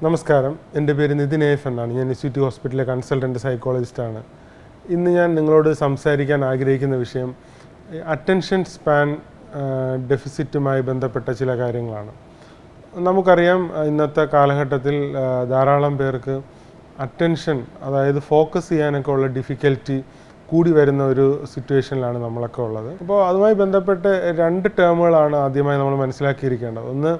നമസ്കാരം, എൻ്റെ പേര് നിതിൻ എഫ് എന്നാണ്. ഞാൻ ഇൻസ്റ്റിറ്റ്യൂട്ട് ഹോസ്പിറ്റലിലെ കൺസൾട്ടൻറ്റ് സൈക്കോളജിസ്റ്റാണ്. ഇന്ന് ഞാൻ നിങ്ങളോട് സംസാരിക്കാൻ ആഗ്രഹിക്കുന്ന വിഷയം അറ്റൻഷൻ സ്പാൻ ഡെഫിസിറ്റുമായി ബന്ധപ്പെട്ട ചില കാര്യങ്ങളാണ്. നമുക്കറിയാം, ഇന്നത്തെ കാലഘട്ടത്തിൽ ധാരാളം പേർക്ക് അറ്റൻഷൻ, അതായത് ഫോക്കസ് ചെയ്യാനൊക്കെ ഉള്ള ഡിഫിക്കൽറ്റി കൂടി വരുന്ന ഒരു സിറ്റുവേഷനിലാണ് നമ്മളൊക്കെ ഉള്ളത്. അപ്പോൾ അതുമായി ബന്ധപ്പെട്ട് രണ്ട് ടേമുകളാണ് ആദ്യമായി നമ്മൾ മനസ്സിലാക്കിയിരിക്കേണ്ടത്. ഒന്ന്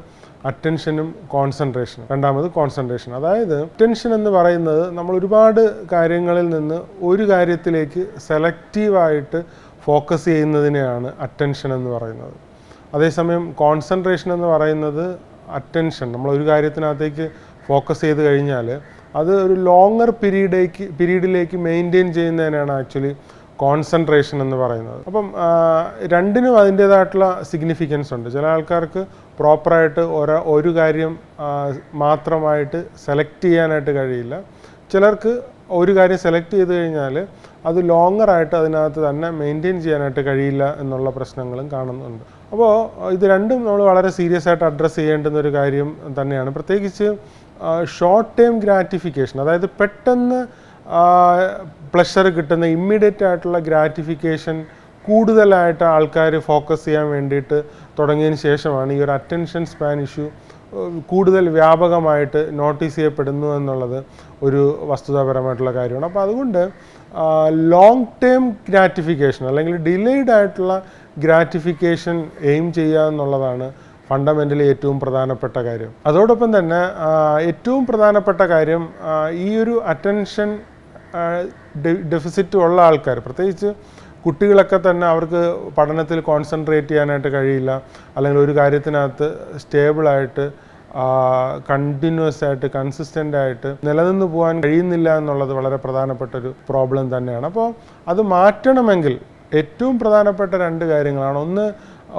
അറ്റൻഷനും കോൺസെൻട്രേഷനും. രണ്ടാമത് കോൺസെൻട്രേഷൻ. അതായത് അറ്റൻഷൻ എന്ന് പറയുന്നത് നമ്മൾ ഒരുപാട് കാര്യങ്ങളിൽ നിന്ന് ഒരു കാര്യത്തിലേക്ക് സെലക്റ്റീവായിട്ട് ഫോക്കസ് ചെയ്യുന്നതിനെയാണ് അറ്റൻഷൻ എന്ന് പറയുന്നത്. അതേസമയം കോൺസെൻട്രേഷൻ എന്ന് പറയുന്നത് അറ്റൻഷൻ നമ്മൾ ഒരു കാര്യത്തിനകത്തേക്ക് ഫോക്കസ് ചെയ്ത് കഴിഞ്ഞാൽ അത് ഒരു ലോങ്ങർ പീരീഡിലേക്ക് മെയിൻറ്റെയിൻ ചെയ്യുന്നതിനാണ് ആക്ച്വലി കോൺസെൻട്രേഷൻ എന്ന് പറയുന്നത്. അപ്പം രണ്ടിനും അതിൻ്റേതായിട്ടുള്ള സിഗ്നിഫിക്കൻസ് ഉണ്ട്. ചില ആൾക്കാർക്ക് പ്രോപ്പറായിട്ട് ഒരു കാര്യം മാത്രമായിട്ട് സെലക്ട് ചെയ്യാനായിട്ട് കഴിയില്ല. ചിലർക്ക് ഒരു കാര്യം സെലക്ട് ചെയ്ത് കഴിഞ്ഞാൽ അത് ലോങ്ങറായിട്ട് അതിനകത്ത് തന്നെ മെയിൻറ്റെയിൻ ചെയ്യാനായിട്ട് കഴിയില്ല എന്നുള്ള പ്രശ്നങ്ങളും കാണുന്നുണ്ട്. അപ്പോൾ ഇത് രണ്ടും നമ്മൾ വളരെ സീരിയസ് ആയിട്ട് അഡ്രസ്സ് ചെയ്യേണ്ടുന്ന ഒരു കാര്യം തന്നെയാണ്. പ്രത്യേകിച്ച് ഷോർട്ട് ടേം ഗ്രാറ്റിഫിക്കേഷൻ, അതായത് പെട്ടെന്ന് പ്ലഷർ കിട്ടുന്ന ഇമ്മീഡിയറ്റ് ആയിട്ടുള്ള ഗ്രാറ്റിഫിക്കേഷൻ കൂടുതലായിട്ട് ആൾക്കാർ ഫോക്കസ് ചെയ്യാൻ വേണ്ടിയിട്ട് തുടങ്ങിയതിന് ശേഷമാണ് ഈ ഒരു അറ്റൻഷൻ സ്പാൻ ഇഷ്യൂ കൂടുതൽ വ്യാപകമായിട്ട് നോട്ടീസ് ചെയ്യപ്പെടുന്നു എന്നുള്ളത് ഒരു വസ്തുതാപരമായിട്ടുള്ള കാര്യമാണ്. അപ്പോൾ അതുകൊണ്ട് ലോങ് ടേം ഗ്രാറ്റിഫിക്കേഷൻ അല്ലെങ്കിൽ ഡിലേഡ് ആയിട്ടുള്ള ഗ്രാറ്റിഫിക്കേഷൻ എയിം ചെയ്യുക എന്നുള്ളതാണ് ഫണ്ടമെൻ്റലി ഏറ്റവും പ്രധാനപ്പെട്ട കാര്യം. അതോടൊപ്പം തന്നെ ഏറ്റവും പ്രധാനപ്പെട്ട കാര്യം ഈ ഒരു അറ്റൻഷൻ ഡെഫിസിറ്റ് ഉള്ള ആൾക്കാർ, പ്രത്യേകിച്ച് കുട്ടികളൊക്കെ തന്നെ അവർക്ക് പഠനത്തിൽ കോൺസെൻട്രേറ്റ് ചെയ്യാനായിട്ട് കഴിയില്ല, അല്ലെങ്കിൽ ഒരു കാര്യത്തിനകത്ത് സ്റ്റേബിളായിട്ട് കണ്ടിന്യൂസ് ആയിട്ട് കൺസിസ്റ്റൻ്റ് ആയിട്ട് നിലനിന്ന് പോകാൻ കഴിയുന്നില്ല എന്നുള്ളത് വളരെ പ്രധാനപ്പെട്ടൊരു പ്രോബ്ലം തന്നെയാണ്. അപ്പോൾ അത് മാറ്റണമെങ്കിൽ ഏറ്റവും പ്രധാനപ്പെട്ട രണ്ട് കാര്യങ്ങളാണ്. ഒന്ന്,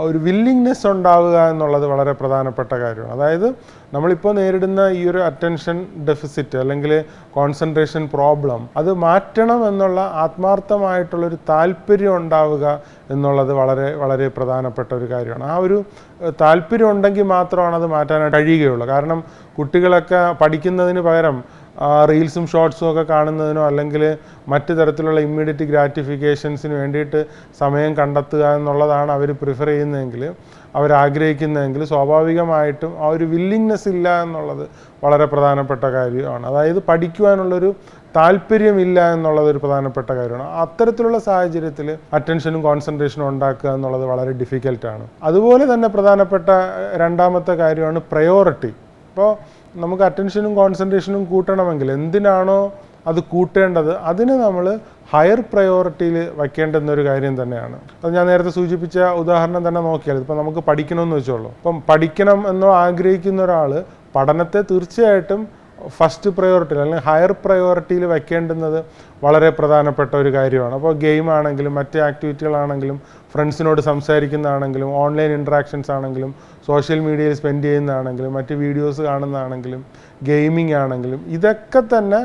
ഒരു വില്ലിങ്നെസ് ഉണ്ടാവുക എന്നുള്ളത് വളരെ പ്രധാനപ്പെട്ട കാര്യമാണ്. അതായത് നമ്മളിപ്പോൾ നേരിടുന്ന ഈ ഒരു അറ്റൻഷൻ ഡെഫിസിറ്റ് അല്ലെങ്കിൽ കോൺസെൻട്രേഷൻ പ്രോബ്ലം അത് മാറ്റണം എന്നുള്ള ആത്മാർത്ഥമായിട്ടുള്ളൊരു താല്പര്യം ഉണ്ടാവുക എന്നുള്ളത് വളരെ വളരെ പ്രധാനപ്പെട്ട ഒരു കാര്യമാണ്. ആ ഒരു താല്പര്യം ഉണ്ടെങ്കിൽ മാത്രമാണ് അത് മാറ്റാനായിട്ട് കഴിയുകയുള്ളൂ. കാരണം കുട്ടികളൊക്കെ പഠിക്കുന്നതിന് പകരം റീൽസും ഷോർട്സും ഒക്കെ കാണുന്നതിനോ അല്ലെങ്കിൽ മറ്റു തരത്തിലുള്ള ഇമ്മീഡിയറ്റ് ഗ്രാറ്റിഫിക്കേഷൻസിന് വേണ്ടിയിട്ട് സമയം കണ്ടെത്തുക എന്നുള്ളതാണ് അവർ പ്രിഫർ ചെയ്യുന്നതെങ്കിൽ, അവരാഗ്രഹിക്കുന്നതെങ്കിൽ സ്വാഭാവികമായിട്ടും ആ ഒരു വില്ലിങ്നെസ് ഇല്ല എന്നുള്ളത് വളരെ പ്രധാനപ്പെട്ട കാര്യമാണ്. അതായത് പഠിക്കുവാനുള്ളൊരു താല്പര്യമില്ല എന്നുള്ളതൊരു പ്രധാനപ്പെട്ട കാര്യമാണ്. അത്തരത്തിലുള്ള സാഹചര്യത്തിൽ അറ്റൻഷനും കോൺസെൻട്രേഷനും ഉണ്ടാക്കുക എന്നുള്ളത് വളരെ ഡിഫിക്കൽട്ടാണ്. അതുപോലെ തന്നെ പ്രധാനപ്പെട്ട രണ്ടാമത്തെ കാര്യമാണ് പ്രയോറിറ്റി. അപ്പോൾ നമുക്ക് അറ്റൻഷനും കോൺസെൻട്രേഷനും കൂട്ടണമെങ്കിൽ എന്തിനാണോ അത് കൂട്ടേണ്ടത് അതിന് നമ്മൾ ഹയർ പ്രയോറിറ്റിയിൽ വയ്ക്കേണ്ടുന്നൊരു കാര്യം തന്നെയാണ്. അത് ഞാൻ നേരത്തെ സൂചിപ്പിച്ച ഉദാഹരണം തന്നെ നോക്കിയാൽ, ഇപ്പം നമുക്ക് പഠിക്കണമെന്ന് വെച്ചോളൂ. അപ്പം പഠിക്കണം എന്നോ ആഗ്രഹിക്കുന്ന ഒരാൾ പഠനത്തെ തീർച്ചയായിട്ടും ഫസ്റ്റ് പ്രയോറിറ്റിയിൽ അല്ലെങ്കിൽ ഹയർ പ്രയോറിറ്റിയിൽ വയ്ക്കേണ്ടുന്നത് വളരെ പ്രധാനപ്പെട്ട ഒരു കാര്യമാണ്. അപ്പോൾ ഗെയിം ആണെങ്കിലും മറ്റ് ആക്ടിവിറ്റികളാണെങ്കിലും ഫ്രണ്ട്സിനോട് സംസാരിക്കുന്നതാണെങ്കിലും ഓൺലൈൻ ഇൻട്രാക്ഷൻസ് ആണെങ്കിലും സോഷ്യൽ മീഡിയയിൽ സ്പെൻഡ് ചെയ്യുന്നതാണെങ്കിലും മറ്റ് വീഡിയോസ് കാണുന്നതാണെങ്കിലും ഗെയിമിംഗ് ആണെങ്കിലും ഇതൊക്കെ തന്നെ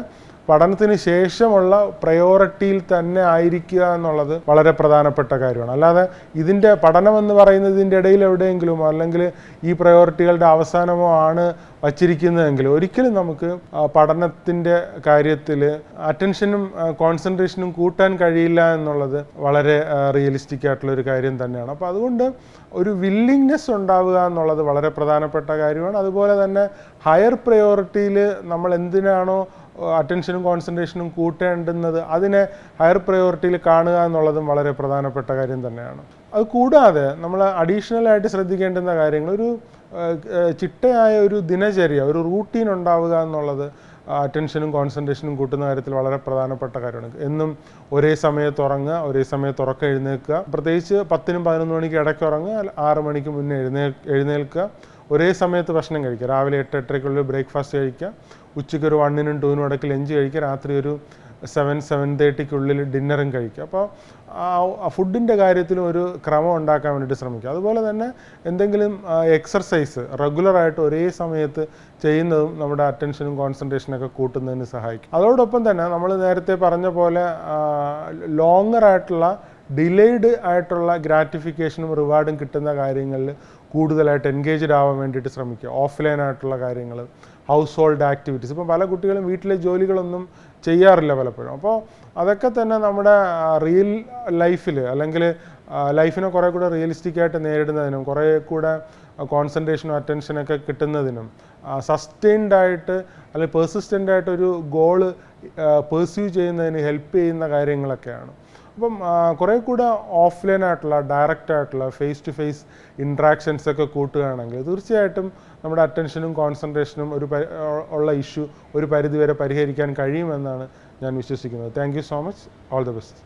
പഠനത്തിന് ശേഷമുള്ള പ്രയോറിറ്റിയിൽ തന്നെ ആയിരിക്കുക എന്നുള്ളത് വളരെ പ്രധാനപ്പെട്ട കാര്യമാണ്. അല്ലാതെ ഇതിൻ്റെ പഠനം എന്ന് പറയുന്നത് ഇതിൻ്റെ ഇടയിൽ എവിടെയെങ്കിലും അല്ലെങ്കിൽ ഈ പ്രയോറിറ്റികളുടെ അവസാനമോ ആണ് വച്ചിരിക്കുന്നതെങ്കിൽ ഒരിക്കലും നമുക്ക് പഠനത്തിൻ്റെ കാര്യത്തിൽ അറ്റൻഷനും കോൺസെൻട്രേഷനും കൂട്ടാൻ കഴിയില്ല എന്നുള്ളത് വളരെ റിയലിസ്റ്റിക് ആയിട്ടുള്ളൊരു കാര്യം തന്നെയാണ്. അപ്പോൾ അതുകൊണ്ട് ഒരു വില്ലിങ്നെസ് ഉണ്ടാവുക എന്നുള്ളത് വളരെ പ്രധാനപ്പെട്ട കാര്യമാണ്. അതുപോലെ തന്നെ ഹയർ പ്രയോറിറ്റിയിൽ നമ്മൾ എന്തിനാണോ അറ്റൻഷനും കോൺസെൻട്രേഷനും കൂട്ടേണ്ടുന്നത് അതിനെ ഹയർ പ്രയോറിറ്റിയിൽ കാണുക എന്നുള്ളതും വളരെ പ്രധാനപ്പെട്ട കാര്യം തന്നെയാണ്. അത് കൂടാതെ നമ്മൾ അഡീഷണലായിട്ട് ശ്രദ്ധിക്കേണ്ടുന്ന കാര്യങ്ങൾ, ഒരു ചിട്ടയായ ഒരു ദിനചര്യ, ഒരു റൂട്ടീൻ ഉണ്ടാവുക എന്നുള്ളത് അറ്റൻഷനും കോൺസെൻട്രേഷനും കൂട്ടുന്ന കാര്യത്തിൽ വളരെ പ്രധാനപ്പെട്ട കാര്യമാണ്. എന്നും ഒരേ സമയത്ത് ഉറങ്ങുക, ഒരേ സമയത്ത് ഉറക്കം എഴുന്നേൽക്കുക, പ്രത്യേകിച്ച് 10-നും 11 മണിക്ക് ഇടയ്ക്ക് ഉറങ്ങുക, 6 മണിക്ക് മുന്നേ എഴുന്നേൽക്കുക, ഒരേ സമയത്ത് ഭക്ഷണം കഴിക്കുക, രാവിലെ 8-8:30 ബ്രേക്ക്ഫാസ്റ്റ് കഴിക്കുക, ഉച്ചയ്ക്ക് ഒരു 1-നും 2-നും ഇടയ്ക്ക് ലഞ്ച് കഴിക്കുക, രാത്രി ഒരു 7-7:30 ഡിന്നറും കഴിക്കുക. അപ്പോൾ ആ ഫുഡിൻ്റെ കാര്യത്തിലും ഒരു ക്രമം ഉണ്ടാക്കാൻ വേണ്ടിയിട്ട് ശ്രമിക്കുക. അതുപോലെ തന്നെ എന്തെങ്കിലും എക്സർസൈസ് റെഗുലറായിട്ട് ഒരേ സമയത്ത് ചെയ്യുന്നതും നമ്മുടെ അറ്റൻഷനും കോൺസെൻട്രേഷനൊക്കെ കൂട്ടുന്നതിന് സഹായിക്കും. അതോടൊപ്പം തന്നെ നമ്മൾ നേരത്തെ പറഞ്ഞ പോലെ ലോങ്ങറായിട്ടുള്ള ഡിലേഡ് ആയിട്ടുള്ള ഗ്രാറ്റിഫിക്കേഷനും റിവാർഡും കിട്ടുന്ന കാര്യങ്ങളിൽ കൂടുതലായിട്ട് എൻഗേജ്ഡ് ആവാൻ വേണ്ടിയിട്ട് ശ്രമിക്കുക. ഓഫ്ലൈൻ ആയിട്ടുള്ള കാര്യങ്ങൾ, ഹൗസ് ഹോൾഡ് ആക്ടിവിറ്റീസ്. ഇപ്പോൾ പല കുട്ടികളും വീട്ടിലെ ജോലികളൊന്നും ചെയ്യാറില്ല പലപ്പോഴും. അപ്പോൾ അതൊക്കെ തന്നെ നമ്മുടെ റിയൽ ലൈഫിൽ അല്ലെങ്കിൽ ലൈഫിനെ കുറേ കൂടെ റിയലിസ്റ്റിക് ആയിട്ട് നേരിടുന്നതിനും കുറേ കൂടെ കോൺസെൻട്രേഷനും അറ്റൻഷനൊക്കെ കിട്ടുന്നതിനും സസ്റ്റെയിൻഡ് ആയിട്ട് അല്ലെങ്കിൽ പെർസിസ്റ്റൻ്റ് ആയിട്ടൊരു ഗോള് പെർസ്യൂ ചെയ്യുന്നതിന് ഹെൽപ്പ് ചെയ്യുന്ന കാര്യങ്ങളൊക്കെയാണ്. അപ്പം കുറേ കൂടെ ഓഫ്ലൈൻ ആയിട്ടുള്ള ഡയറക്റ്റ് ആയിട്ടുള്ള ഫേസ് ടു ഫേസ് ഇൻട്രാക്ഷൻസ് ഒക്കെ കൂട്ടുകയാണെങ്കിൽ തീർച്ചയായിട്ടും നമ്മുടെ അറ്റൻഷനും കോൺസെൻട്രേഷനും ഉള്ള ഇഷ്യൂ ഒരു പരിധിവരെ പരിഹരിക്കാൻ കഴിയുമെന്നാണ് ഞാൻ വിശ്വസിക്കുന്നത്. Thank you so much. All the best.